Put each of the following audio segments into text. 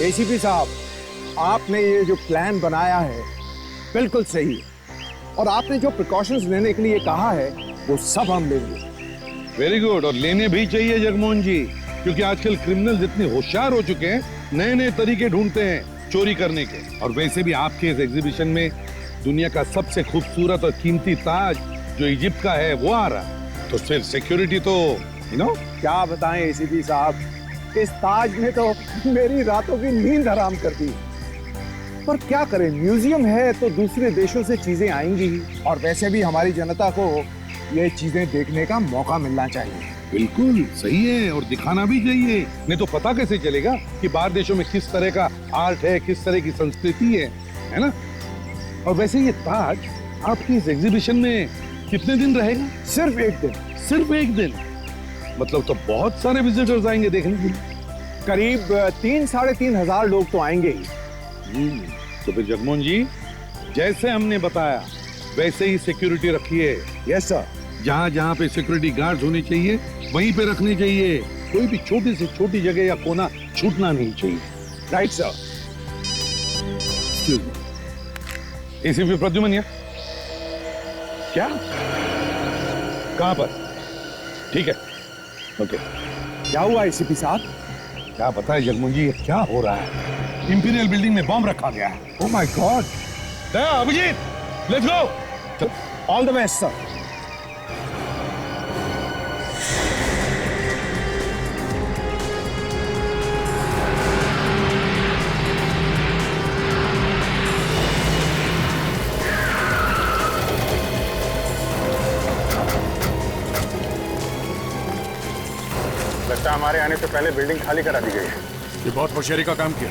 ACP साहब, आपने ये जो प्लान बनाया है बिल्कुल सही है, और आपने जो प्रिकॉशंस लेने के लिए कहा है वो सब हम लेंगे। वेरी गुड, और लेने भी चाहिए जगमोहन जी, क्योंकि आजकल क्रिमिनल इतने होशियार हो चुके हैं, नए नए तरीके ढूंढते हैं चोरी करने के। और वैसे भी आपके इस एग्जीबिशन में दुनिया का सबसे खूबसूरत और कीमती ताज जो इजिप्ट का है वो आ रहा, तो फिर सिक्योरिटी तो क्या बताएं एसीपी साहब, इस ताज ने तो मेरी रातों की नींद हराम कर दी। पर क्या करें, म्यूजियम है तो दूसरे देशों से चीजें आएंगी ही, और वैसे भी हमारी जनता को ये चीजें देखने का मौका मिलना चाहिए। बिल्कुल सही है, और दिखाना भी चाहिए, नहीं तो पता कैसे चलेगा कि बाहर देशों में किस तरह का आर्ट है, किस तरह की संस्कृति है ना। और वैसे ये ताज आपकी इस एग्जीबिशन में कितने दिन रहेगा? सिर्फ एक दिन। सिर्फ एक दिन? मतलब तो बहुत सारे विजिटर्स आएंगे देखने के लिए। करीब 3-3,500 लोग तो आएंगे ही। तो फिर जगमोहन जी, जैसे हमने बताया वैसे ही सिक्योरिटी रखिए। Yes sir. जहाँ जहाँ पे सिक्योरिटी गार्ड होने चाहिए वहीं पे रखने चाहिए, कोई भी छोटी से छोटी जगह या कोना छूटना नहीं चाहिए। Right sir. एसीपी प्रद्युमन क्या? कहाँ पर? ठीक है, ओके। क्या हुआ एसीपी साहब? क्या बताए जगमोहन जी, क्या हो रहा है? इंपीरियल बिल्डिंग में बॉम्ब रखा गया है। Oh my God. Abhijeet, let's go. All the best sir. लगता है हमारे आने से पहले बिल्डिंग खाली करा दी गई है। ये बहुत होशियारी का काम किया।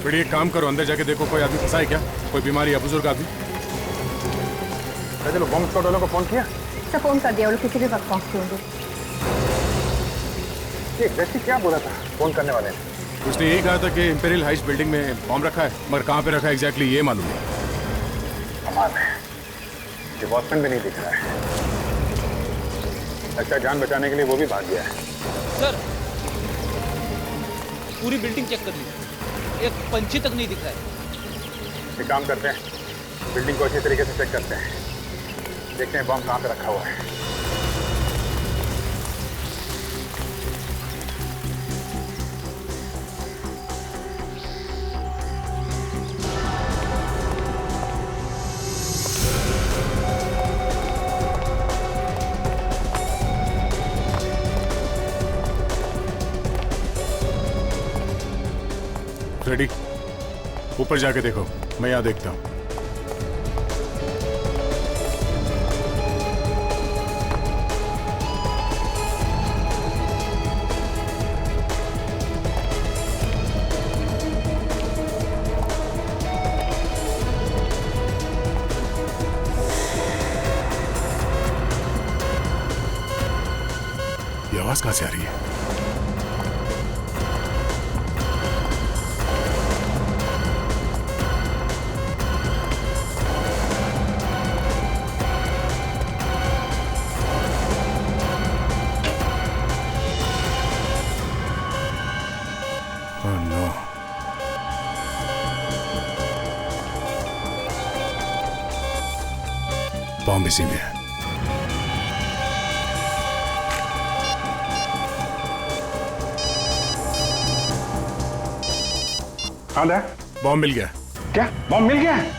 फिर एक काम करो, अंदर जाके देखो कोई आदमी फंसा है क्या, कोई बीमारी या बुजुर्ग आदमी। चलो बॉम्ब स्क्वाड वालों को फोन किया? सर फोन कर दिया, वो लोग किसी भी वक्त पहुंचते होंगे। ये एग्जैक्टली क्या बोला था फोन करने वाले ने? उसने यही कहा था कि इंपीरियल हाइट्स बिल्डिंग में बॉम्ब रखा है, मगर कहाँ पे रखा है एग्जैक्टली ये मालूम नहीं। कमाल है, ये वॉचमैन भी नहीं दिख रहा है। अच्छा, जान बचाने के लिए वो भी भाग गया है। सर पूरी बिल्डिंग चेक कर ली, एक पंछी तक नहीं दिख रहा है। एक काम करते हैं, बिल्डिंग को अच्छी तरीके से चेक करते हैं, देखते हैं बॉम्ब कहाँ पे रखा हुआ है। रेडी, ऊपर जाके देखो, मैं यहाँ देखता हूँ। ये आवाज कहाँ से आ रही है? बॉम्ब इसी में है। बॉम्ब मिल गया। क्या बॉम्ब मिल गया है?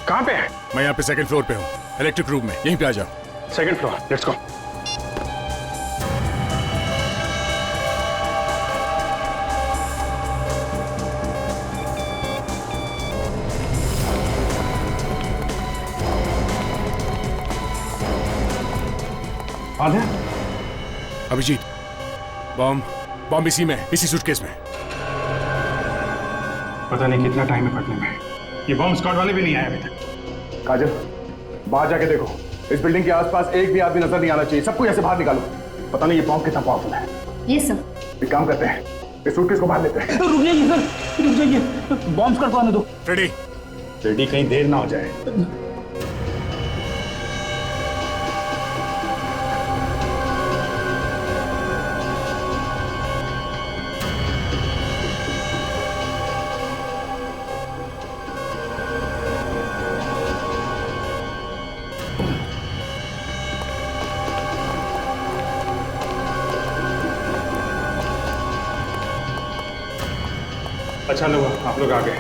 कहाँ पे है? मैं यहाँ पे सेकंड फ्लोर पे हूँ, इलेक्ट्रिक रूम में, यहीं पे आ जाओ। Second floor, let's go. Abhijeet, bomb इसी में, इसी सूटकेस में। पता नहीं कितना टाइम है फटने में। ये बॉम्ब स्क्वाड वाले भी नहीं आए अभी तक। काजल, बाहर जाके देखो, इस बिल्डिंग के आसपास एक भी आदमी नजर नहीं आना चाहिए। सबको ऐसे बाहर निकालो, पता नहीं ये बॉम्ब कितना पावरफुल है। ये सर। एक काम करते हैं, इस सूटकेस को बाहर लेते हैं। रुक जाइए सर, रुक जाइए, बॉम्ब स्क्वाड को आने दो। रेडी? रेडी, कहीं देर ना हो जाए। अच्छा लोग आप लोग आ गए,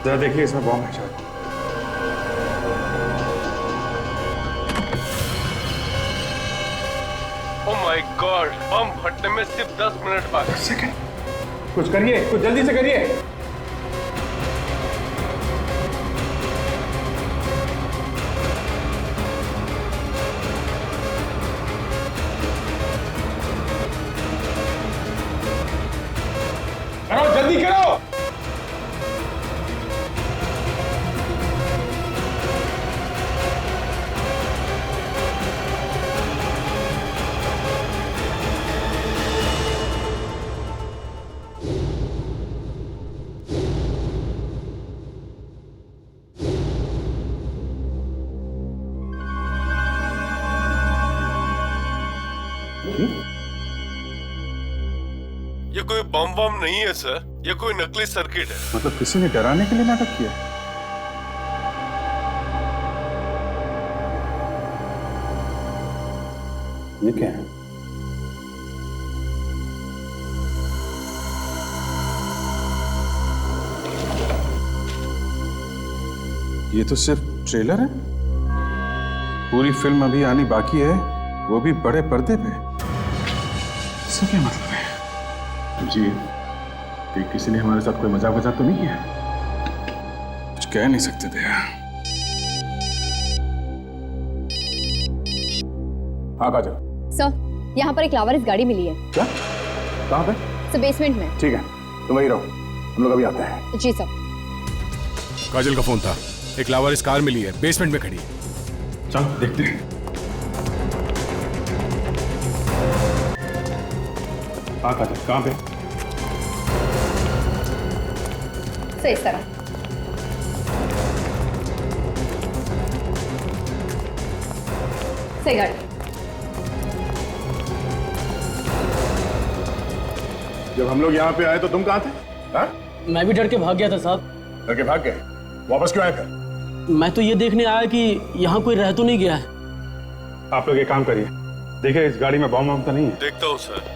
जरा देखिए इसमें बॉम्ब है शायद। ओह माय गॉड, बम फटने में सिर्फ 10 मिनट बाकी। सेकंड, कुछ करिए, कुछ जल्दी से करिए। करो जल्दी करो। ये कोई बम बम नहीं है सर, ये कोई नकली सर्किट है। मतलब किसी ने डराने के लिए नाटक किया। ये क्या है? ये तो सिर्फ ट्रेलर है, पूरी फिल्म अभी आनी बाकी है, वो भी बड़े पर्दे पे। इसका क्या मतलब है? जी, कि किसी ने हमारे साथ कोई मजाक तो नहीं किया? कुछ कह नहीं सकते थे। हाँ काजल। सर, यहाँ पर एक लावारिस गाड़ी मिली है। क्या? कहाँ पे? सर, बेसमेंट में। ठीक है, तुम वहीं रहो, हम लोग अभी आते हैं। जी सर। काजल का फोन था, एक लावारिस कार मिली है, बेसमेंट में खड़ी है। चलो देखते हैं। हाँ काजल, कहाँ पे? सर, इस तरह। सही गाड़ी। जब हम लोग यहाँ पे आए तो तुम कहाँ थे? हाँ? मैं भी डर के भाग गया था साहब। डर के भाग गए? वापस क्यों आए फिर? मैं तो ये देखने आया कि यहाँ कोई रह तो नहीं गया है। आप लोग एक काम करिए, देखिए इस गाड़ी में बम वम तो नहीं है। देखता हूँ सर।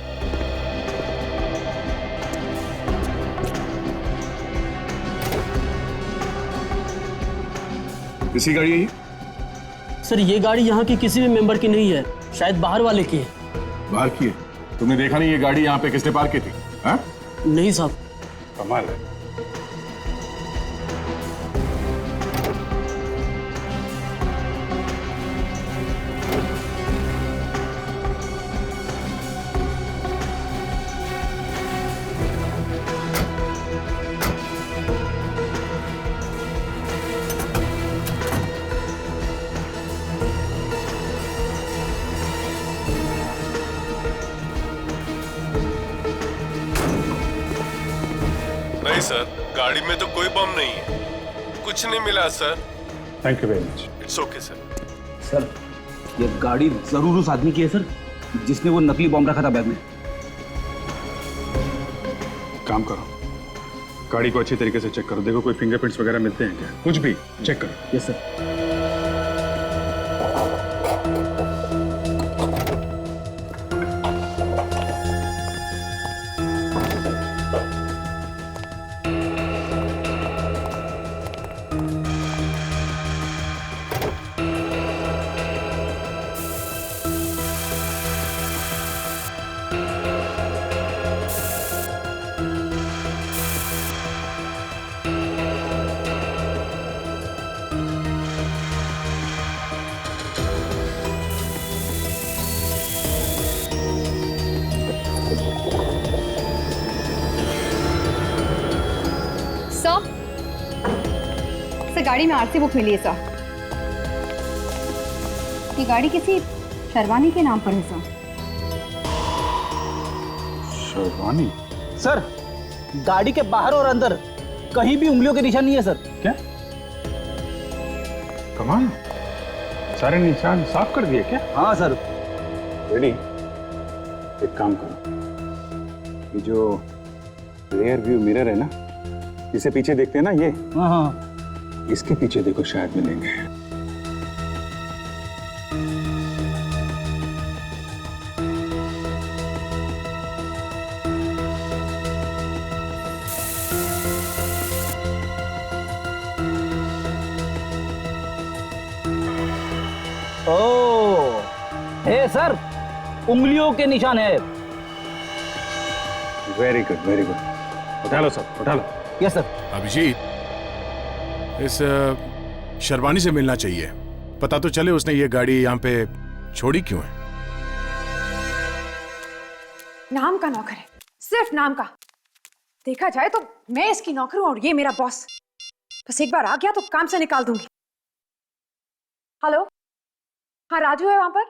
किसी गाड़ी है ये? सर, ये गाड़ी यहाँ की किसी भी मेंबर की नहीं है, शायद बाहर वाले की है। बाहर की है? तुमने देखा नहीं ये गाड़ी यहाँ पे किसने पार्क की थी? हाँ? नहीं साहब। कमाल है। नहीं सर, गाड़ी में तो कोई बम नहीं है, कुछ नहीं मिला sir. Thank you very much. It's okay sir. Sir, ये गाड़ी जरूर उस आदमी की है सर, जिसने वो नकली बॉम्ब रखा था बैग में। काम करो, गाड़ी को अच्छी तरीके से चेक करो, देखो कोई फिंगरप्रिंट्स वगैरह मिलते हैं क्या, कुछ भी चेक करो। Yes sir. सर, गाड़ी में आरसी बुक मिली है सर। ये गाड़ी किसी शर्वानी के नाम पर है सर। शर्वानी? सर, गाड़ी के बाहर और अंदर कहीं भी उंगलियों के निशान नहीं है सर। क्या? कमाल, सारे निशान साफ कर दिए क्या? हाँ सर। रेडी? एक काम करो, ये जो रियर व्यू मिरर है ना, जिसे पीछे देखते हैं ना, ये हाँ हाँ, इसके पीछे देखो, शायद मिलेंगे। ओ, हे सर, उंगलियों के निशान है। Very good, very good. उठा लो सब, उठा लो। Yes sir. अभिजीत, इस शर्वानी से मिलना चाहिए। पता तो चले उसने ये गाड़ी यहाँ पे छोड़ी क्यों है। नाम का नौकर है, सिर्फ नाम का। देखा जाए तो मैं इसकी नौकर हूं और ये मेरा बॉस। बस एक बार आ गया तो काम से निकाल दूंगी। हेलो, हाँ राजू है वहां पर?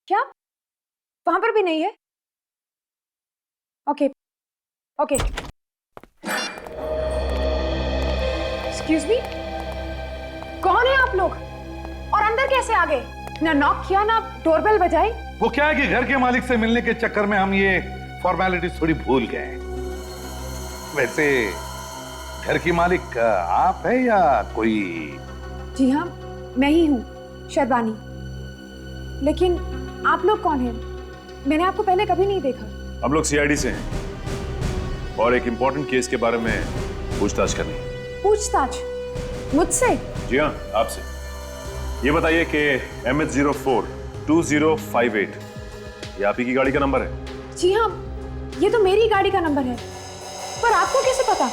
क्या वहां पर भी नहीं है? Okay okay. एक्सक्यूज मी, कौन है आप लोग और अंदर कैसे आ गए? ना नॉक किया ना डोरबेल बजाई। वो क्या है कि घर के मालिक से मिलने के चक्कर में हम ये फॉर्मेलिटीज थोड़ी भूल गए। वैसे घर की मालिक आप है या कोई? जी हाँ, मैं ही हूँ, शर्बानी। लेकिन आप लोग कौन हैं? मैंने आपको पहले कभी नहीं देखा। हम लोग सीआईडी से हैं और एक इम्पोर्टेंट केस के बारे में पूछताछ करनी है। पूछताछ? मुझसे? जी हाँ, आपसे। ये बताइए कि MH04 2058 ये आप ही की गाड़ी का नंबर है? जी हाँ, ये तो मेरी गाड़ी का नंबर है। पर आपको कैसे पता?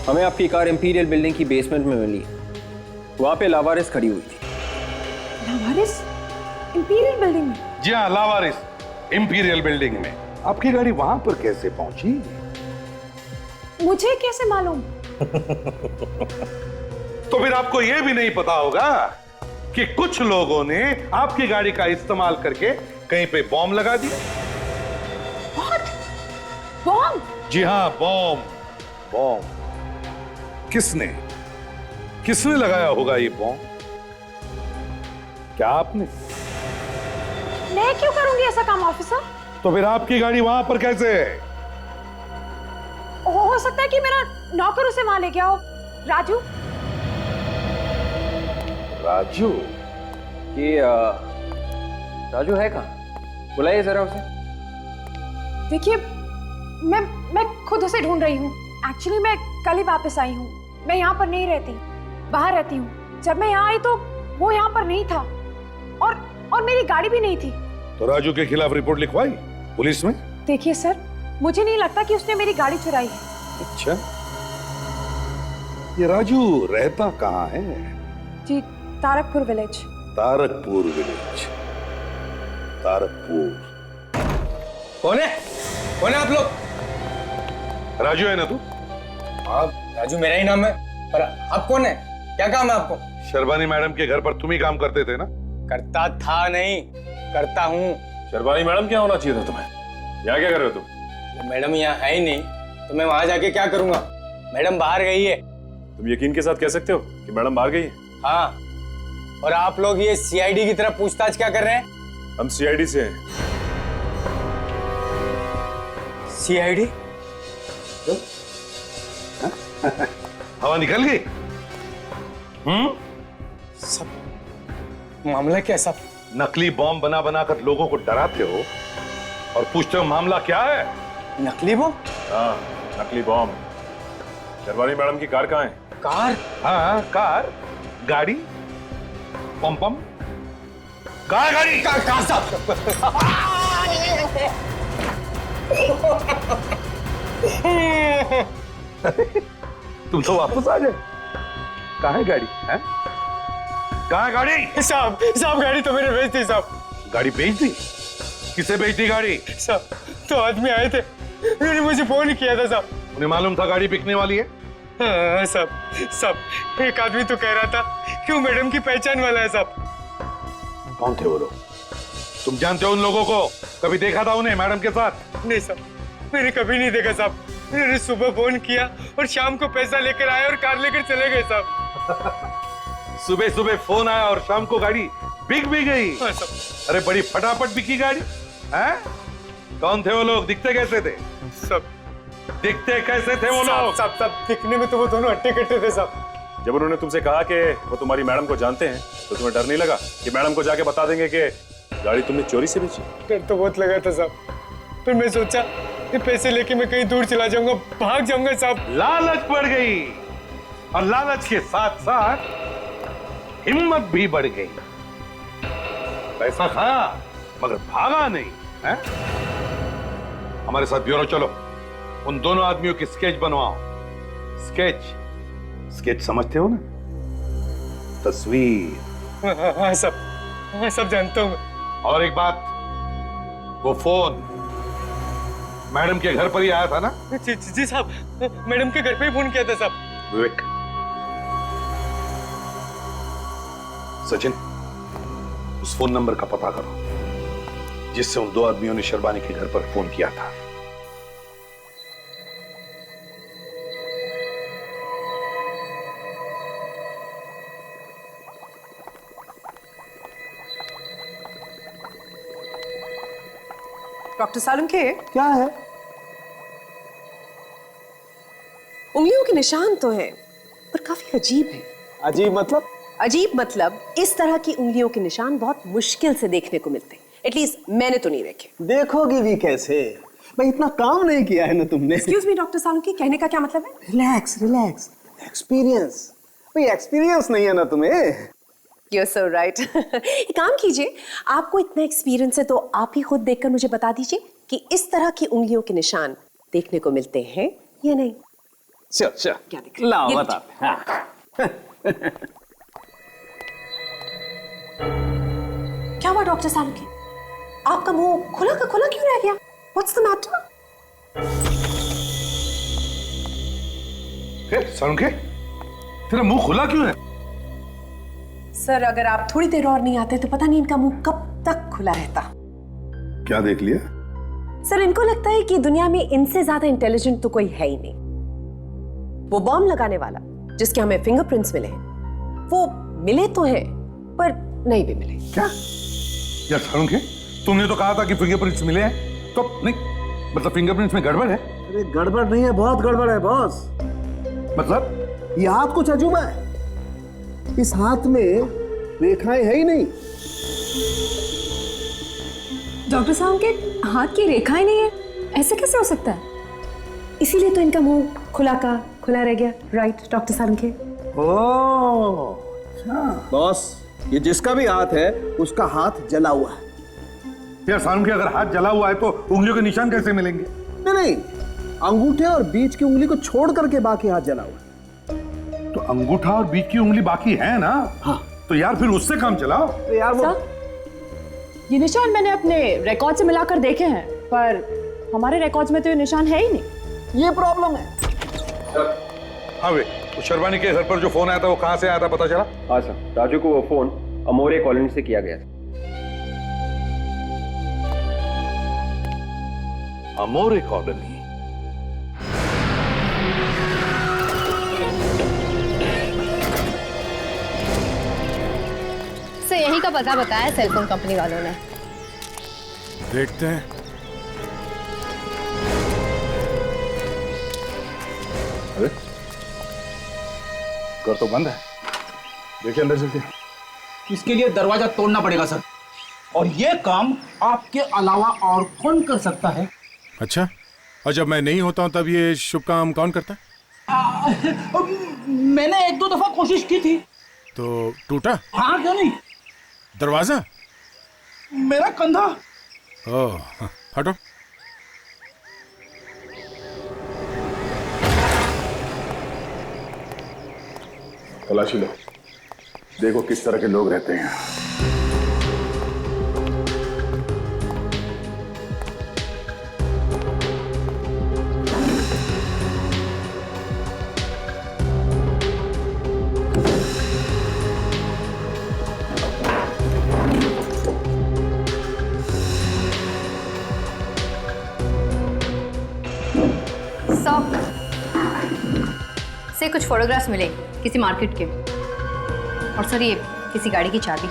हमें आपकी कार इंपीरियल बिल्डिंग की बेसमेंट में मिली। वहां पे लावारिस खड़ी हुई थी। लावारिस? इंपीरियल बिल्डिंग में? जी हाँ, लावारिस इंपीरियल बिल्डिंग में। आपकी गाड़ी वहां पर कैसे पहुंची? मुझे कैसे मालूम? तो फिर आपको यह भी नहीं पता होगा कि कुछ लोगों ने आपकी गाड़ी का इस्तेमाल करके कहीं पे बॉम्ब लगा दिया। बॉम्ब? जी हाँ, बॉम्ब। बॉम्ब किसने किसने लगाया होगा ये बॉम्ब? क्या आपने? मैं क्यों करूंगी ऐसा काम ऑफिसर? तो फिर आपकी गाड़ी वहां पर कैसे है? हो सकता है कि मेरा नौकर उसे वहां ले गया हो। राजू? राजू? कि राजू है कहाँ? बुलाइए जरा उसे। देखिए, मैं खुद उसे ढूंढ रही हूँ। एक्चुअली मैं कल ही वापस आई हूँ। मैं यहाँ पर नहीं रहती, बाहर रहती हूँ। जब मैं यहाँ आई तो वो यहाँ पर नहीं था और मेरी गाड़ी भी नहीं थी। तो राजू के खिलाफ रिपोर्ट लिखवाई पुलिस में? देखिए सर, मुझे नहीं लगता कि उसने मेरी गाड़ी चुराई है। अच्छा, ये राजू रहता कहाँ है? जी, तारकपुर विलेज। तारकपुर विलेज। तारकपुर। कौन है? कौन है आप लोग? राजू है ना तू? आप? राजू मेरा ही नाम है। पर आप कौन है? क्या काम है आपको? शर्बानी मैडम के घर पर तुम ही काम करते थे ना? करता था नहीं, करता हूँ। शर्बानी मैडम क्या होना चाहिए था तुम्हें? यहाँ क्या कर रहे हो तुम? मैडम यहाँ है ही नहीं तो मैं वहां जाके क्या करूंगा? मैडम बाहर गई है। तुम यकीन के साथ कह सकते हो कि मैडम बाहर गई है? हाँ, और आप लोग ये सीआईडी की तरफ पूछताछ क्या कर रहे हैं? हम सीआईडी से हैं। सीआईडी? हवा निकल गई? सब मामला क्या सब? नकली बॉम्ब बना बनाकर लोगों को डराते हो और पूछते हो मामला क्या है? नकली बॉम्ब? हाँ, नकली बॉम्ब। शर्वानी मैडम की कार कहाँ है? कार? हाँ, कार, गाड़ी, पम पम, कार, गाड़ी, कार साहब। तुम तो वापस आ जाए। कहाँ है गाड़ी? है? कहाँ है गाड़ी? साहब गाड़ी तो मैंने बेच दी साहब। गाड़ी बेच दी? किसे बेच दी गाड़ी? साहब, तो आदमी आए थे, उन्होंने मुझे फोन किया था साहब। उन्हें मालूम था गाड़ी बिकने वाली है? हाँ साहब, एक आदमी तो कह रहा था कि वो मैडम की पहचान वाला है साहब। कौन थे वो लोग? तुम जानते हो उन लोगों को? कभी देखा था उन्हें मैडम के साथ? नहीं साहब, मैंने कभी नहीं देखा साहब। उन्होंने सुबह फोन किया और शाम को पैसा लेकर आए और कार लेकर चले गए साहब। सुबह सुबह फोन आया और शाम को गाड़ी बिक भी गई? हाँ साहब। अरे बड़ी फटाफट बिकी गाड़ी। हैं? कौन थे वो लोग? दिखते कैसे थे? सब दिखते कैसे थे वो लोग? सब दिखने में तो वो दोनों हट्टे कट्टे थे साहब। जब उन्होंने तुमसे कहा कि वो तुम्हारी मैडम को जानते हैं तो तुम्हें डर नहीं लगा कि मैडम को जाके बता देंगे कि गाड़ी तुमने चोरी से बेची? डर तो बहुत लगा था साहब, फिर मैं सोचा कि पैसे लेके मैं कहीं दूर चला जाऊंगा, भाग जाऊंगा साहब। लालच बढ़ गई और लालच के साथ साथ हिम्मत भी बढ़ गई। पैसा खाया मगर भागा नहीं है? हमारे साथ ब्यूरो चलो, उन दोनों आदमियों की स्केच बनवाओ। स्केच समझते हो ना? तस्वीर। हाँ सब जानता हूँ मैं। और एक बात, वो फोन मैडम के घर पर ही आया था ना? जी साहब, मैडम के घर पे ही फोन किया था साहब। विवेक, सचिन, उस फोन नंबर का पता करो जिससे उन दो आदमियों ने शर्बानी के घर पर फोन किया था। डॉक्टर सालुंखे, क्या है? उंगलियों के निशान तो हैं, पर काफी अजीब है। अजीब मतलब? अजीब मतलब इस तरह की उंगलियों के निशान बहुत मुश्किल से देखने को मिलते हैं। एटलीस्ट मैंने तो नहीं देखे। देखोगी भी कैसे? भाई इतना काम नहीं किया है ना तुमने। एक्सक्यूज मी डॉक्टर सालुंखे, कहने का क्या मतलब है? रिलैक्स। एक्सपीरियंस। भाई एक्सपीरियंस नहीं है ना तुम्हें? You're so right. एक काम कीजिए, आपको इतना एक्सपीरियंस है तो आप ही खुद देखकर मुझे बता दीजिए कि इस तरह की उंगलियों के निशान देखने को मिलते हैं या नहीं। चल क्या दिख रहा है? लाओ ये बता। हाँ। क्या हुआ डॉक्टर सालुंखे? आपका मुंह खुला का खुला क्यों रह गया? What's the matter? सालुंखे, तेरा मुंह खुला क्यों है? सर, अगर आप थोड़ी देर और नहीं आते तो पता नहीं इनका मुंह कब तक खुला रहता। क्या देख लिया? सर, इनको लगता है कि दुनिया में इनसे ज्यादा इंटेलिजेंट तो कोई है ही नहीं। वो बॉम्ब लगाने वाला जिसके हमें फिंगरप्रिंट्स मिले हैं, वो मिले तो हैं पर नहीं भी मिले। क्या यार सालुंखे, तुमने तो कहा था कि फिंगरप्रिंट्स मिले हैं, तो नहीं मतलब फिंगरप्रिंट्स में गड़बड़ है? अरे गड़बड़ नहीं है, बहुत गड़बड़ है बॉस। मतलब ये हाथ कुछ अजूबा है। इस हाथ में रेखाएं है ही नहीं। डॉक्टर साहब के हाथ की रेखाएं नहीं है, ऐसे कैसे हो सकता है? इसीलिए तो इनका मुंह खुला का खुला रह गया। Right doctor Salunkhe? Oh boss, ये जिसका भी हाथ है उसका हाथ जला हुआ है। यार सालुंखे, अगर हाथ जला हुआ है तो उंगलियों के निशान कैसे मिलेंगे? नहीं, अंगूठे और बीच की उंगली को छोड़ करके बाकी हाथ जला हुआ है। तो अंगूठा और बीच की उंगली बाकी है ना? हाँ। तो यार फिर उससे काम चलाओ। तो यार वो ये निशान मैंने अपने रिकॉर्ड से मिलाकर देखे हैं, पर हमारे रिकॉर्ड्स में तो ये निशान है ही नहीं। ये प्रॉब्लम है। हाँ वे, तो शर्बानी के घर पर जो फोन आया था वो कहाँ से आया था पता चला? हाँ सर, राजू को वो फोन अमोरे कॉलोनी से किया गया था। अमोरे कॉलोनी? से यही का पता बताया सेलफोन कंपनी वालों ने। देखते हैं। अरे घर तो बंद है, देखिए अंदर चलते। इसके लिए दरवाजा तोड़ना पड़ेगा सर, और ये काम आपके अलावा और कौन कर सकता है? अच्छा, और जब मैं नहीं होता हूं तब ये शुभ काम कौन करता है? मैंने एक दो दफा कोशिश की थी। तो टूटा? हाँ, क्यों नहीं। दरवाजा? मेरा कंधा। ओह, हटो। तलाशी लो, देखो किस तरह के लोग रहते हैं। से कुछ फोटोग्राफ्स मिले किसी मार्केट के, और सर ये किसी गाड़ी की चाबी।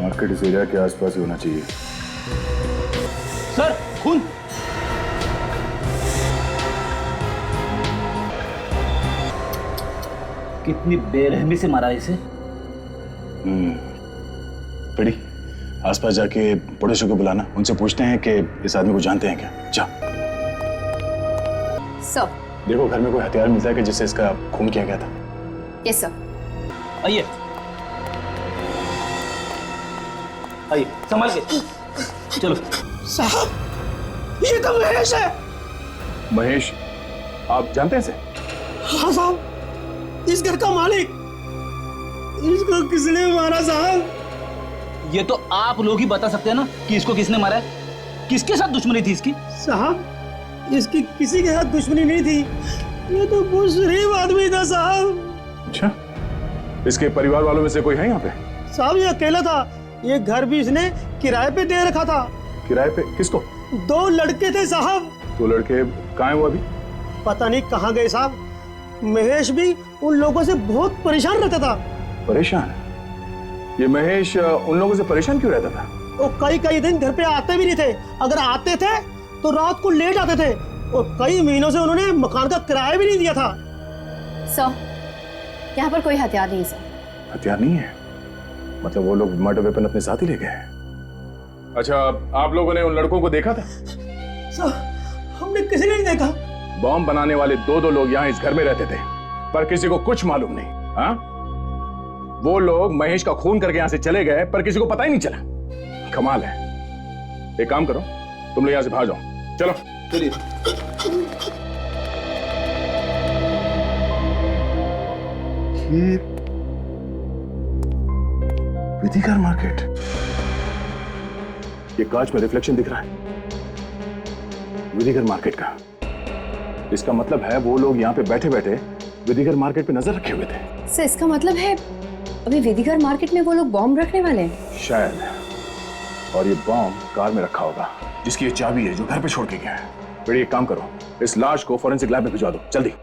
मार्केट इस एरिया के आसपास ही होना चाहिए। सर, खून। कितनी बेरहमी से मारा इसे। पड़ी आसपास जाके पड़ोसियों को बुलाना, उनसे पूछते हैं कि इस आदमी को जानते हैं क्या। जा सर। देखो घर में कोई हथियार मिलता है कि जिससे इसका खून किया गया था। Yes sir. आइए। आइए संभाल के चलो। साहब ये तो महेश है। महेश आप जानते हैं इसे? हाँ साहब, इस घर का मालिक। इसको किसने मारा साहब? ये तो आप लोग ही बता सकते हैं ना कि इसको किसने मारा है। किसके साथ दुश्मनी थी इसकी? साहब इसकी किसी के साथ दुश्मनी नहीं थी, ये तो बहुत शरीफ आदमी था साहब। अच्छा, इसके परिवार वालों में से कोई है यहाँ पे? साहब ये अकेला था, ये घर भी इसने किराए पे दे रखा था। किराए पे? किसको? 2 लड़के थे साहब। 2 लड़के कहाँ हैं वो अभी? पता नहीं कहाँ गए साहब। महेश भी उन लोगों से बहुत परेशान रहता था। परेशान? ये महेश उन लोगों से परेशान क्यों रहता था? वो कई दिन घर पे आते भी नहीं थे, अगर आते थे तो रात को लेट आते थे, और कई महीनों से उन्होंने मकान का किराया भी नहीं दिया था। सर, यहाँ पर कोई हथियार नहीं है सर। हथियार नहीं है? मतलब वो लोग मर्डर वेपन अपने साथ ही ले गए? अच्छा, आप लोगों ने उन लड़कों को देखा था? सर हमने किसी ने नहीं देखा। बॉम्ब बनाने वाले 2 लोग यहाँ इस घर में रहते थे, पर किसी को कुछ मालूम नहीं। हाँ, वो लोग महेश का खून करके यहाँ से चले गए, पर किसी को पता ही नहीं चला। कमाल है। एक काम करो, तुम लोग यहाँ से भाग जाओ। चलो चलिए। विधिकर मार्केट, ये कांच में रिफ्लेक्शन दिख रहा है विधिकर मार्केट का। इसका मतलब है वो लोग यहाँ पे बैठे बैठे विधिकर मार्केट पे नजर रखे हुए थे। सर इसका मतलब है अभी विधिकर मार्केट में वो लोग बॉम्ब रखने वाले हैं? शायद। और ये बॉम्ब कार में रखा होगा, जिसकी ये चाबी है जो घर पे छोड़ के गया है। बेटी एक काम करो, इस लाश को फॉरेंसिक लैब में भिजवा दो जल्दी।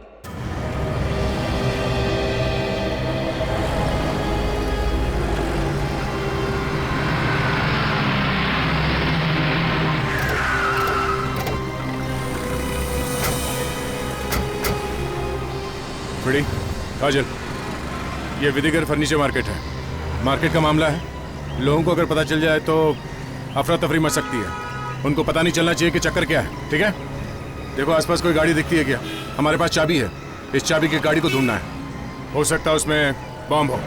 बड़ी काजल, ये विधिकर फर्नीचर मार्केट है। मार्केट का मामला है, लोगों को अगर पता चल जाए तो अफरा तफरी मच सकती है। उनको पता नहीं चलना चाहिए कि चक्कर क्या है, ठीक है? देखो आसपास कोई गाड़ी दिखती है क्या? हमारे पास चाबी है, इस चाबी की गाड़ी को ढूंढना है। हो सकता है उसमें बॉम्ब हो।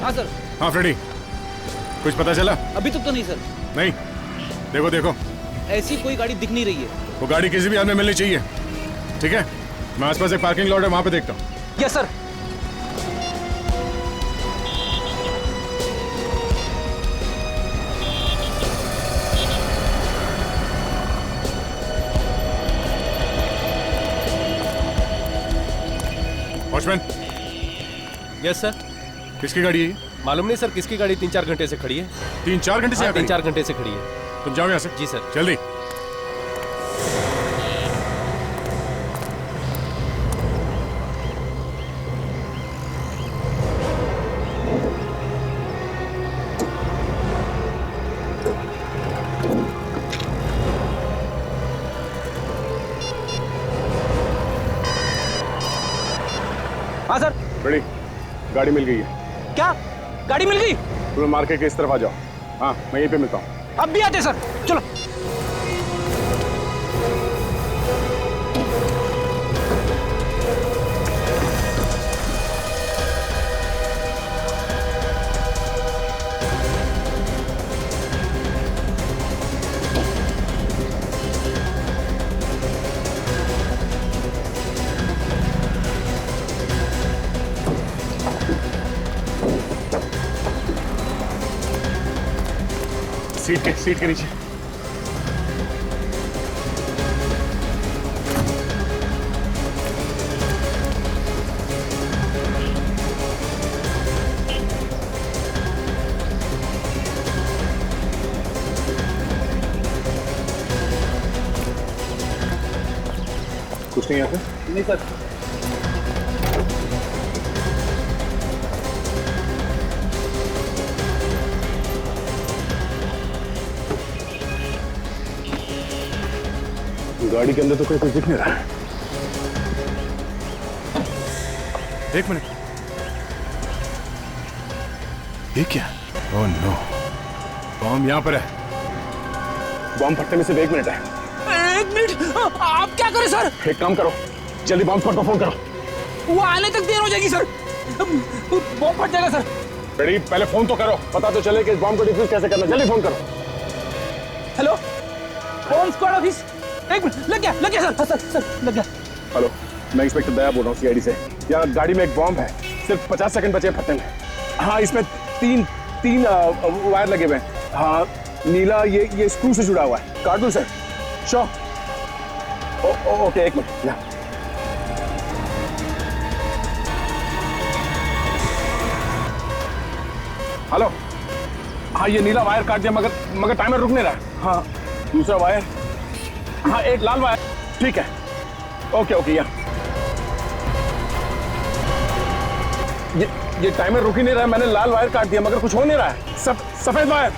हाँ सर। हाँ फ्रेडी, कुछ पता चला? अभी तक तो नहीं सर। नहीं, देखो देखो, ऐसी कोई गाड़ी दिख नहीं रही है। वो गाड़ी किसी भी हाल में मिलनी चाहिए, ठीक है? मैं आसपास एक पार्किंग लॉट है, वहां पे देखता हूँ। Yes sir. Watchman. Yes sir. किसकी गाड़ी है ये? मालूम नहीं सर, किसकी गाड़ी 3-4 घंटे से खड़ी है। 3-4 घंटे से? हाँ, 3-4 घंटे से खड़ी है। तुम जाओ यहाँ से। जी सर। जल्दी। हाँ सर। बड़ी गाड़ी मिल गई है। क्या गाड़ी मिल गई? तुम मार्केट के इस तरफ आ जाओ। हाँ, मैं यहीं पे मिलता हूँ। अब भी आते सर, चलो। सीट के नीचे। कुछ नहीं यहाँ पे? नहीं सर। गाड़ी के अंदर तो कोई कुछ दिख नहीं रहा है। एक मिनट, ये क्या? ओह नो, बॉम्ब यहाँ पर है। बॉम्ब फटने में सिर्फ 1 मिनट है। 1 मिनट? आप क्या करें सर? एक काम करो, जल्दी बॉम्ब स्क्वाड को फोन करो। वो आने तक देर हो जाएगी सर, बॉम्ब फट जाएगा सर। रेडी, पहले फोन तो करो, पता तो चले कि इस बॉम्ब को डिफ्यूज कैसे करना। जल्दी फोन करो। Hello, bomb squad office. 1 minute, लग गया सर, सर लग गया। हेलो, मैं इंस्पेक्टर दया बोल रहा हूँ सीआईडी से। यहाँ गाड़ी में एक बॉम्ब है, सिर्फ 50 सेकंड बचे फटने में। हाँ, इसमें तीन वायर लगे हुए हैं। हाँ, नीला ये स्क्रू से जुड़ा हुआ है। काट दूं sir? Sure. Okay, 1 minute. Hello, हाँ ये नीला वायर काट दिया, मगर टाइमर रुक नहीं रहा। हाँ, दूसरा वायर, हाँ एक लाल वायर। ठीक है, ओके या ये टाइमर रुक ही नहीं रहा है। मैंने लाल वायर काट दिया मगर कुछ हो नहीं रहा है। सफेद वायर।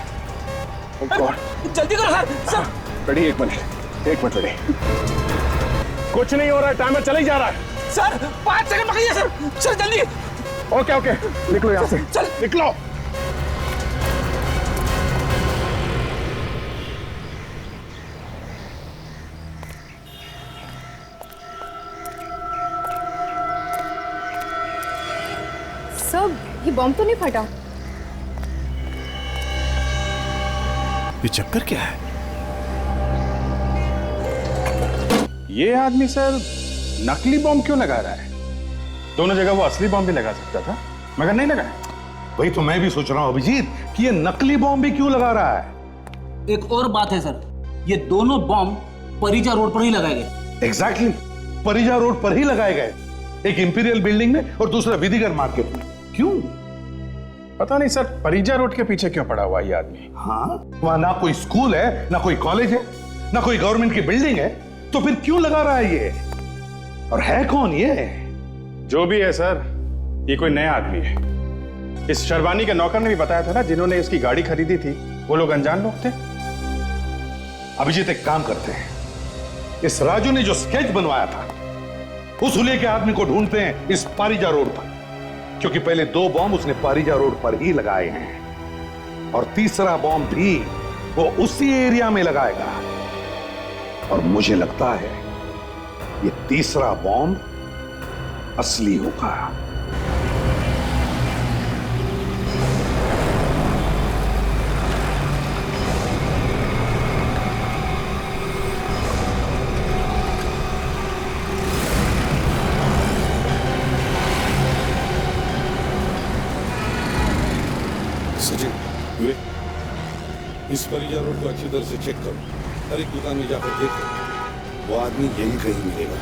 जल्दी करो सर। Ready, 1 minute ready. कुछ नहीं हो रहा है, टाइमर चला ही जा रहा है। सर 5 सेकंड बाकी है सर जल्दी। ओके, निकलो यहाँ से, चल निकलो। सब ये बॉम्ब तो नहीं फटा? ये चक्कर क्या है? ये आदमी सर नकली बॉम्ब क्यों लगा रहा है? दोनों जगह वो असली बॉम्ब भी लगा सकता था, मगर नहीं लगाया। वही तो मैं भी सोच रहा हूं अभिजीत कि ये नकली बॉम्ब भी क्यों लगा रहा है। एक और बात है सर, ये दोनों बॉम्ब परिजा रोड पर ही लगाए गए। एग्जैक्टली, परिजा रोड पर ही लगाए गए। एक इंपीरियल बिल्डिंग में और दूसरा विधिगर मार्केट में। क्यों? पता नहीं सर, परिजा रोड के पीछे क्यों पड़ा हुआ ये आदमी। हाँ, वहां ना कोई स्कूल है, ना कोई कॉलेज है, ना कोई गवर्नमेंट की बिल्डिंग है, तो फिर क्यों लगा रहा है ये? और है कौन ये? जो भी है सर, ये कोई नया आदमी है। इस शर्वानी के नौकर ने भी बताया था ना, जिन्होंने इसकी गाड़ी खरीदी थी वो लोग अनजान लोग थे। अभिजीत, एक काम करते हैं, इस राजू ने जो स्केच बनवाया था उस हुलिये के आदमी को ढूंढते हैं इस पारिजा रोड पर, क्योंकि पहले 2 बॉम्ब उसने पारिजा रोड पर ही लगाए हैं और तीसरा बॉम्ब भी वो उसी एरिया में लगाएगा। और मुझे लगता है ये तीसरा बॉम्ब असली होगा। इस परिजा रोड को अच्छी तरह से चेक करो। हर एक दुकान में जाकर देखो, वो आदमी यहीं कहीं मिलेगा।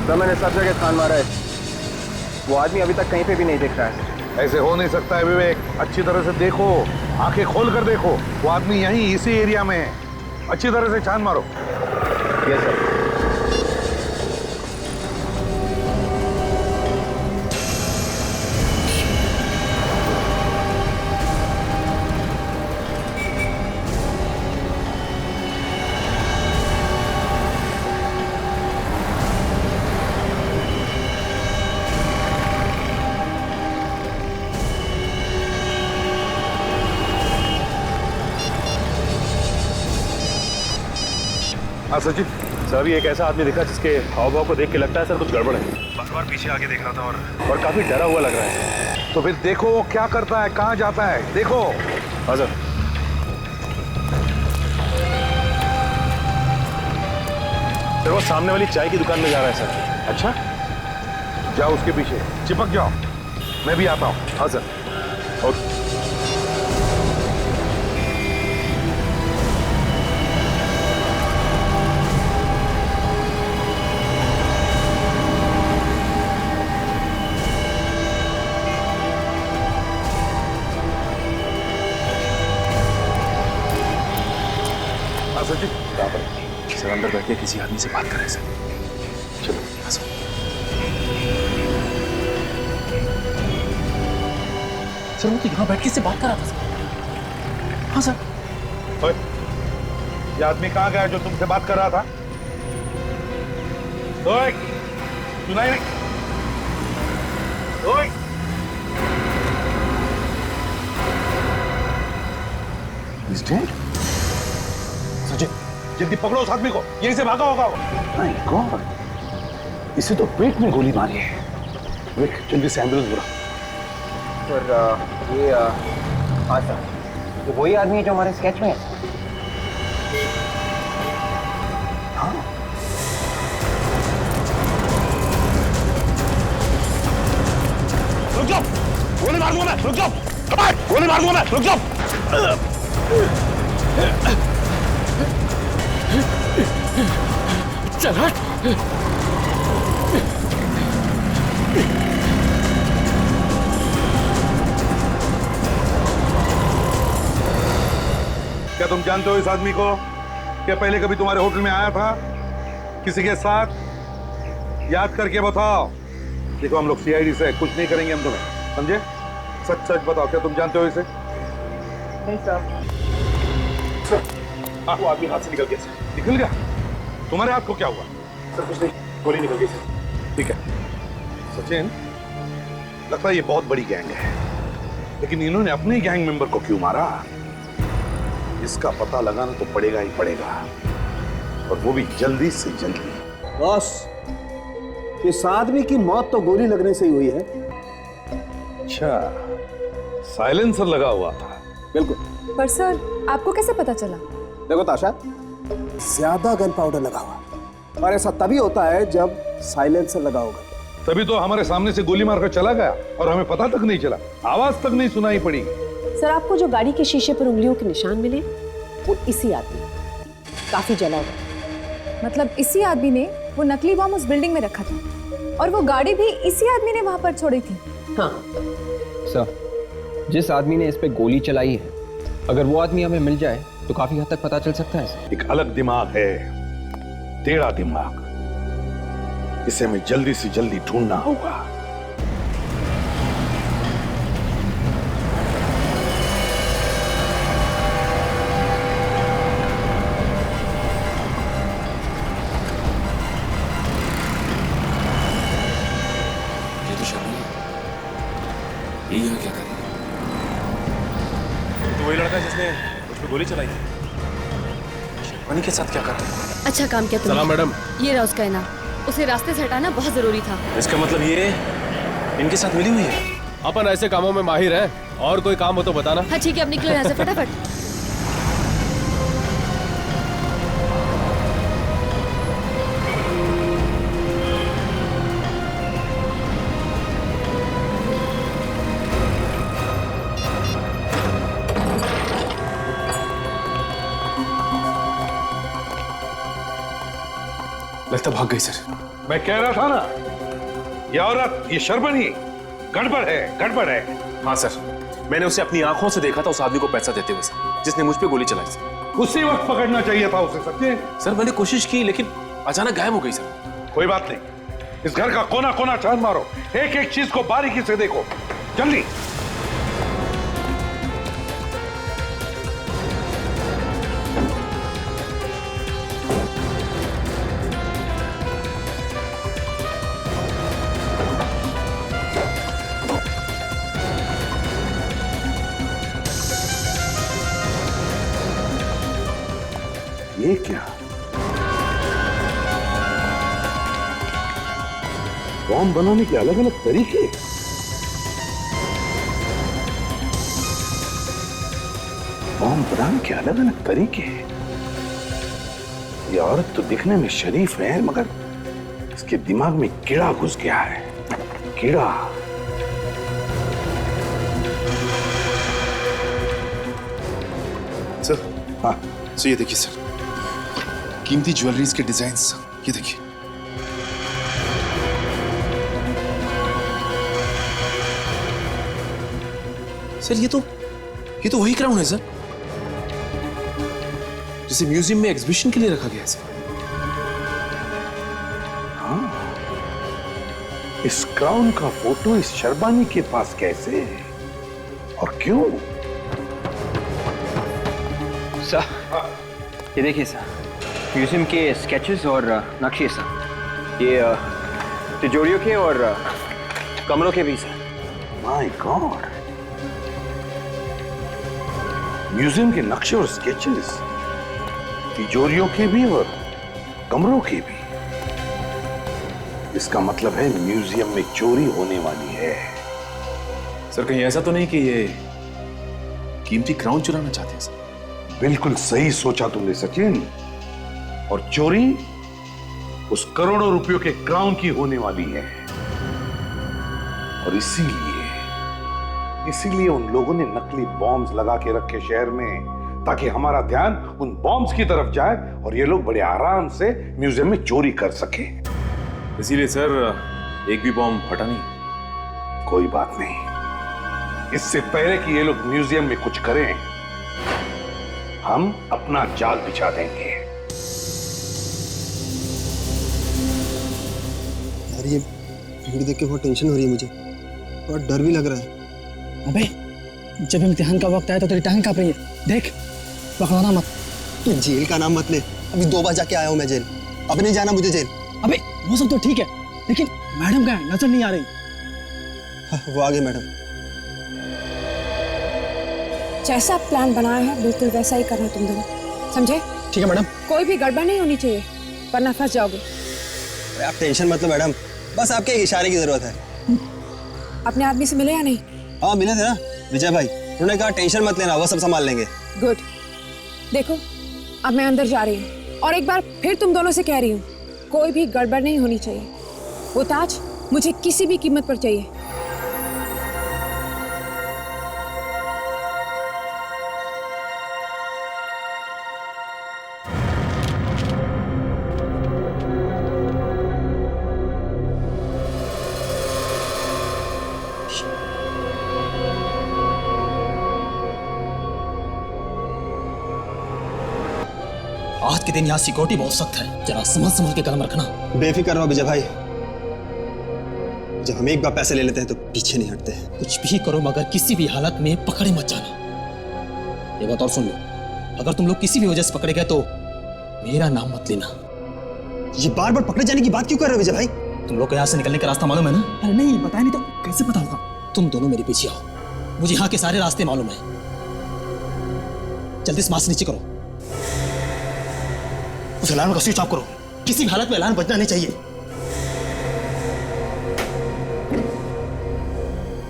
सर मैंने सब जगह छान मारा है, वो आदमी अभी तक कहीं पे भी नहीं दिख रहा है। ऐसे हो नहीं सकता है विवेक, अच्छी तरह से देखो, आंखें खोल कर देखो, वो आदमी यहीं इसी एरिया में है। अच्छी तरह से छान मारो। Yes sir. हाँ सचिन सर, अभी एक ऐसा आदमी दिखा जिसके हाव भाव को देख के लगता है सर कुछ गड़बड़ है। बार पीछे आगे देख रहा था और काफी डरा हुआ लग रहा है। तो फिर देखो वो क्या करता है, कहाँ जाता है, देखो। हाँ सर। सर वो सामने वाली चाय की दुकान में जा रहा है सर। अच्छा, जाओ उसके पीछे, चिपक जाओ, मैं भी आता हूँ। हाँ सर। ओके। सर जी सर अंदर बैठ के किसी आदमी से बात कर रहे हैं सर। चलो हाँ सर। सर वो तो यहाँ बैठ के इससे बात कर रहा था सर। हाँ सर। ओए, ये आदमी कहाँ गया जो तुमसे बात कर रहा था? ओए, सुनाई नहीं? ओए, He's dead? सचिन, जल्दी पकड़ो उस आदमी को, यहीं से भागा होगा वो। My God, इसे तो पेट में गोली मारी है। विक, जल्दी से एम्बुलेंस बुलाओ। सर ये हाँ सर, ये वही आदमी है जो हमारे स्केच में है। हाँ। रुक जाओ, गोली मार दूंगा मैं, रुक जाओ। कमाल, गोली मार दूंगा मैं, रुक जाओ। चल हट। क्या तुम जानते हो इस आदमी को? क्या पहले कभी तुम्हारे होटल में आया था किसी के साथ? याद करके बताओ। देखो हम लोग सीआईडी से कुछ नहीं करेंगे हम तुम्हें, समझे? सच सच बताओ, क्या तुम जानते हो इसे? नहीं सर। वो आदमी हाथ से निकल गया सर। निकल गया? तुम्हारे हाथ को क्या हुआ? सर कुछ नहीं, गोली निकल गई सर। ठीक है सचिन, लगता है ये बहुत बड़ी गैंग है, लेकिन इन्होंने अपने ही गैंग मेंबर को क्यों मारा? इसका पता लगाना तो पड़ेगा ही पड़ेगा, और वो भी जल्दी से जल्दी। बॉस, इस आदमी की मौत तो गोली लगने से ही हुई है। अच्छा, साइलेंसर लगा हुआ था। बिल्कुल। पर सर आपको कैसे पता चला? देखो ताशा, ज्यादा गन पाउडर लगा हुआ, और ऐसा तभी होता है जब साइलेंसर लगा होगा। तभी तो हमारे सामने से गोली मारकर चला गया और हमें पता तक नहीं चला, आवाज तक नहीं सुनाई पड़ी। सर आपको जो गाड़ी के शीशे पर उंगलियों के निशान मिले वो इसी आदमी, काफी जला हुआ। मतलब इसी आदमी ने वो नकली बम उस बिल्डिंग में रखा था, और वो गाड़ी भी इसी आदमी ने वहां पर छोड़ी थी। हाँ सर, जिस आदमी ने इस पे गोली चलाई है, अगर वो आदमी हमें मिल जाए तो काफी हद तक पता चल सकता है। एक अलग दिमाग है, टेढ़ा दिमाग, इसे हमें जल्दी से जल्दी ढूंढना होगा। ये तो शर्मा ये यहाँ क्या कर रही है? तो वही लड़का जिसने मुझ पे गोली चलाई है। शेरवानी के साथ क्या कर रहा है? अच्छा काम किया तुमने। सलाम मैडम। ये रहा उसका इनाम, उसे रास्ते से हटाना बहुत जरूरी था। इसका मतलब ये इनके साथ मिली हुई है। अपन ऐसे कामों में माहिर हैं, और कोई काम हो तो बताना। हाँ ठीक है, अब निकलो यहाँ से फटाफट। लगता भाग गई सर। मैं कह रहा था ना, ये औरत, ये शर्मनी, गड़बड़ है, गड़बड़ है। हाँ सर, मैंने उसे अपनी आंखों से देखा था उस आदमी को पैसा देते हुए सर, जिसने मुझ पे गोली चलाई सर। उसी वक्त पकड़ना चाहिए था उसे सच्चे। सर मैंने कोशिश की, लेकिन अचानक गायब हो गई सर। कोई बात नहीं, इस घर का कोना कोना छान मारो, एक एक चीज को बारीकी से देखो, जल्दी। ये क्या? बॉम्ब बनाने के अलग अलग तरीके। बॉम्ब बनाने के अलग अलग तरीके। ये औरत तो दिखने में शरीफ है, मगर इसके दिमाग में कीड़ा घुस गया है। कीड़ा। सर, हाँ, सर ये देखिए सर, कीमती ज्वेलरीज के डिजाइन्स, ये देखिए। सर ये तो वही क्राउन है सर, जिसे म्यूजियम में एग्जीबिशन के लिए रखा गया है सर। इस क्राउन का फोटो इस शर्बानी के पास कैसे और क्यों? सर, ये देखिए सर, म्यूजियम के स्केचेस और नक्शे सर। ये तिजोरियों के और कमरों के भी सर। माय गॉड, म्यूजियम के नक्शे और स्केचेस, तिजोरियों के भी और कमरों के भी। इसका मतलब है म्यूजियम में चोरी होने वाली है। सर कहीं ऐसा तो नहीं कि ये कीमती क्राउन चुराना चाहते हैं सर? बिल्कुल सही सोचा तुमने सचिन। और चोरी उस करोड़ों रुपयों के क्राउन की होने वाली है। और इसीलिए उन लोगों ने नकली बॉम्ब्स लगा के रखे शहर में, ताकि हमारा ध्यान उन बॉम्ब्स की तरफ जाए और ये लोग बड़े आराम से म्यूजियम में चोरी कर सके। इसीलिए सर एक भी बॉम्ब फटा नहीं। कोई बात नहीं, इससे पहले कि ये लोग म्यूजियम में कुछ करें, हम अपना जाल बिछा देंगे। यार ये भीड़ देख के बहुत टेंशन हो रही है मुझे, और डर भी लग रहा है। अबे जब इम्तिहान का वक्त आया तो तेरी टांग कांप रही है, देख पकड़ाना मत। तू जेल का नाम मत ले, अभी 2 बार जाके आया हूं मैं जेल, अब नहीं जाना मुझे जेल। अबे वो सब तो ठीक है, लेकिन मैडम कहाँ है? नजर नहीं आ रही। वो आ गई मैडम। जैसा प्लान बनाया है बिल्कुल वैसा ही करना तुम दोनों, समझे? ठीक है मैडम। कोई भी गड़बड़ नहीं होनी चाहिए, वरना फंस जाओगे। अरे आप टेंशन मत लो मैडम, बस आपके इशारे की जरूरत है। अपने आदमी से मिले या नहीं? हाँ मिले थे ना, विजय भाई। उन्होंने कहा टेंशन मत लेना, वो सब संभाल लेंगे। गुड। देखो अब मैं अंदर जा रही हूँ, और एक बार फिर तुम दोनों से कह रही हूँ, कोई भी गड़बड़ नहीं होनी चाहिए। वो ताज मुझे किसी भी कीमत पर चाहिए। आज के दिन यहाँ सिक्योरिटी बहुत सख्त है, जरा समझ के कदम रखना। बेफिक्र रहो विजय भाई, जब हम एक बार पैसे ले लेते हैं तो पीछे नहीं हटते हैं। कुछ भी करो मगर किसी भी हालत में पकड़े मत जाना। ये बात और सुन लो, अगर तुम लोग किसी भी वजह से पकड़े गए तो मेरा नाम मत लेना। ये बार बार पकड़े जाने की बात क्यों कर रहे हो विजय भाई? तुम लोग को यहाँ से निकलने का रास्ता मालूम है ना? अरे नहीं, बताया नहीं तो कैसे पता होगा? तुम दोनों मेरे पीछे आओ, मुझे यहाँ के सारे रास्ते मालूम है। जल्दी से मास्क नीचे करो, उस अलार्म का स्विच ऑफ करो, किसी भी हालत में अलार्म बजना नहीं चाहिए।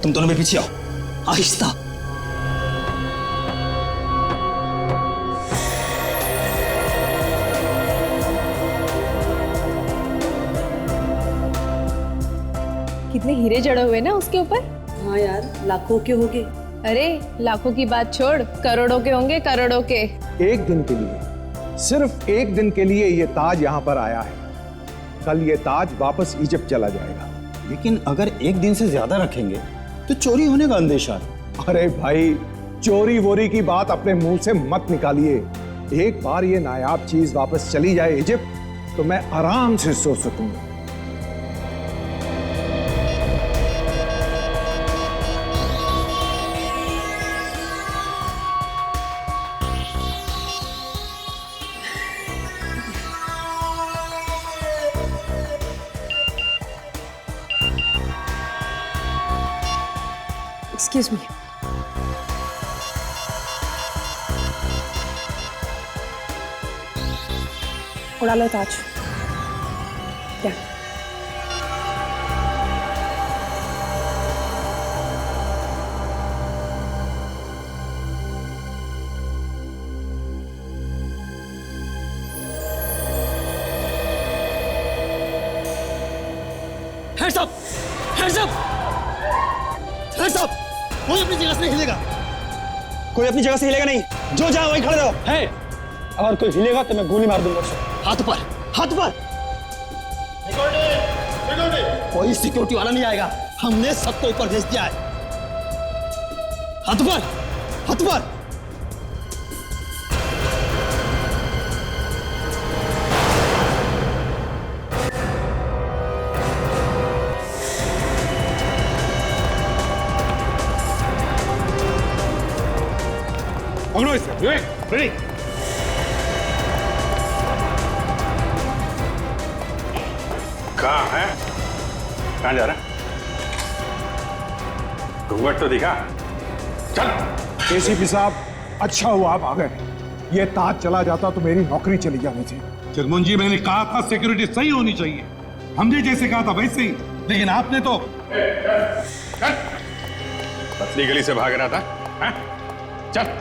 तुम दोनों मेरे पीछे आओ, आहिस्ता। कितने हीरे जड़े हुए ना उसके ऊपर। हाँ यार, लाखों के होंगे। अरे लाखों की बात छोड़, करोड़ों के होंगे, करोड़ों के। एक दिन के लिए, सिर्फ एक दिन के लिए ये ताज यहाँ पर आया है। कल ये ताज वापस इजिप्ट चला जाएगा। लेकिन अगर एक दिन से ज्यादा रखेंगे तो चोरी होने का अंदेशा है। अरे भाई, चोरी वोरी की बात अपने मुंह से मत निकालिए। एक बार ये नायाब चीज वापस चली जाए इजिप्ट तो मैं आराम से सो सकूंगा। Excuse me. उड़ा लो ताज। क्या? Hands up! Hands up! Hands up! कोई अपनी जगह से नहीं हिलेगा। कोई अपनी जगह से हिलेगा नहीं, जो जहां वहीं खड़े रहो। है, अगर कोई हिलेगा तो मैं गोली मार दूंगा उसे। हाथ ऊपर, हाथ ऊपर। कोई सिक्योरिटी वाला नहीं आएगा, हमने सबको ऊपर भेज दिया है। हाथ ऊपर, हाथ ऊपर। पकड़ो इसे। विवेक, रेडी। कहाँ है? कहाँ जा रहा है? घूंघट तो दिखा। चल। एसीपी साहब, अच्छा हुआ आप आ गए। ये ताज चला जाता तो मेरी नौकरी चली जानी थी। जगमोहन जी, मैंने कहा था सिक्योरिटी सही होनी चाहिए, हमने जैसे कहा था वैसे ही, लेकिन आपने तो पतली गली से भाग रहा था। हाँ? चल।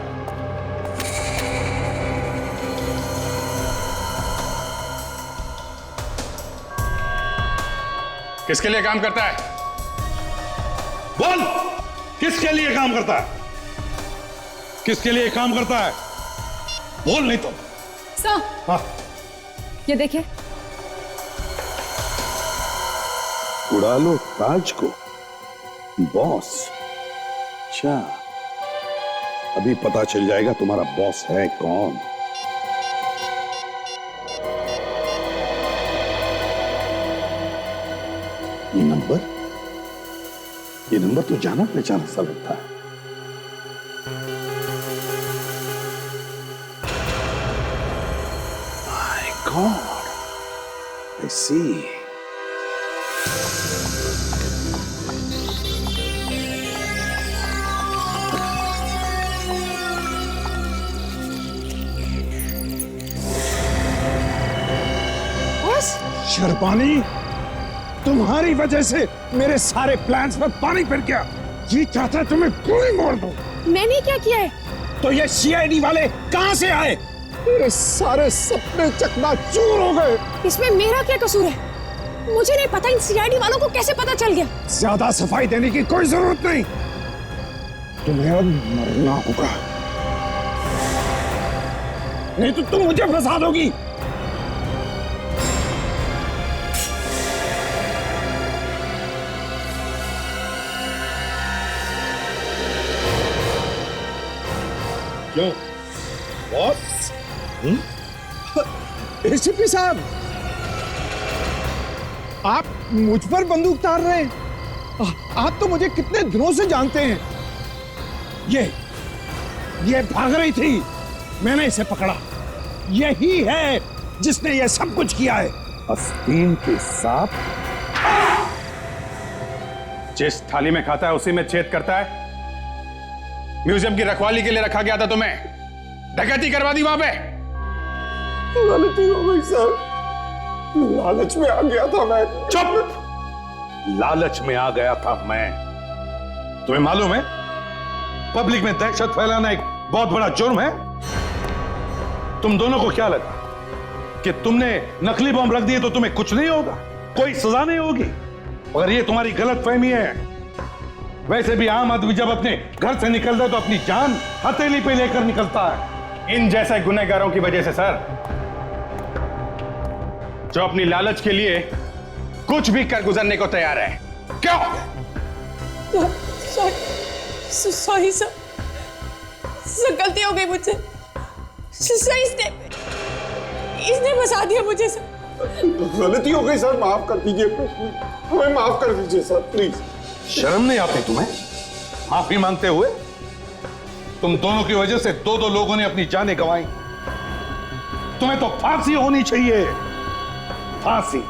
किसके लिए काम करता है? बोल, किसके लिए काम करता है? किसके लिए काम करता है? बोल नहीं तो। सर, हाँ। ये देखिए। उड़ा लो ताज को, बॉस। अच्छा, अभी पता चल जाएगा तुम्हारा बॉस है कौन। ये नंबर तो जाना पहचाना सा लगता है। My God, I see. शर्पानी, तुम्हारी वजह से मेरे सारे प्लान्स में पानी फिर गया। ये चाहता तुम्हें गोली मार दूं। मैंने क्या किया है? तो ये सीआईडी वाले कहां से आए? मेरे सारे सपने चकनाचूर हो गए। इसमें मेरा क्या कसूर है? मुझे नहीं पता इन सीआईडी वालों को कैसे पता चल गया। ज्यादा सफाई देने की कोई जरूरत नहीं, तुम्हें अब मरना होगा, नहीं तो तुम मुझे फंसा दोगी। क्यों बॉस? एसीपी साहब, आप मुझ पर बंदूक तार रहे हैं? आप तो मुझे कितने दिनों से जानते हैं। ये भाग रही थी, मैंने इसे पकड़ा। यही है जिसने ये सब कुछ किया है। आस्तीन के सांप। जिस थाली में खाता है उसी में छेद करता है। म्यूजियम की रखवाली के लिए रखा गया था तुम्हें, डकैती करवा दी वहां पे। गलती हो गई सर, लालच में आ गया था मैं। चुप! लालच में आ गया था मैं। तुम्हें मालूम है पब्लिक में दहशत फैलाना एक बहुत बड़ा जुर्म है। तुम दोनों को क्या लगा कि तुमने नकली बम रख दिए तो तुम्हें कुछ नहीं होगा, कोई सजा नहीं होगी? अगर ये तुम्हारी गलत फहमी है। वैसे भी आम आदमी जब अपने घर से निकलता है तो अपनी जान हथेली पे लेकर निकलता है। इन जैसे गुनहगारों की वजह से सर, जो अपनी लालच के लिए कुछ भी कर गुजरने को तैयार है। क्यों? सॉरी सर, गलती हो गई मुझसे। सर, इसने फंसा दिया मुझे सर। गलती हो गई सर, माफ कर दीजिए, हमें माफ कर दीजिए सर, प्लीज। शर्म नहीं आती तुम्हें माफी मांगते हुए? तुम दोनों की वजह से दो लोगों ने अपनी जानें गंवाई। तुम्हें तो फांसी होनी चाहिए, फांसी।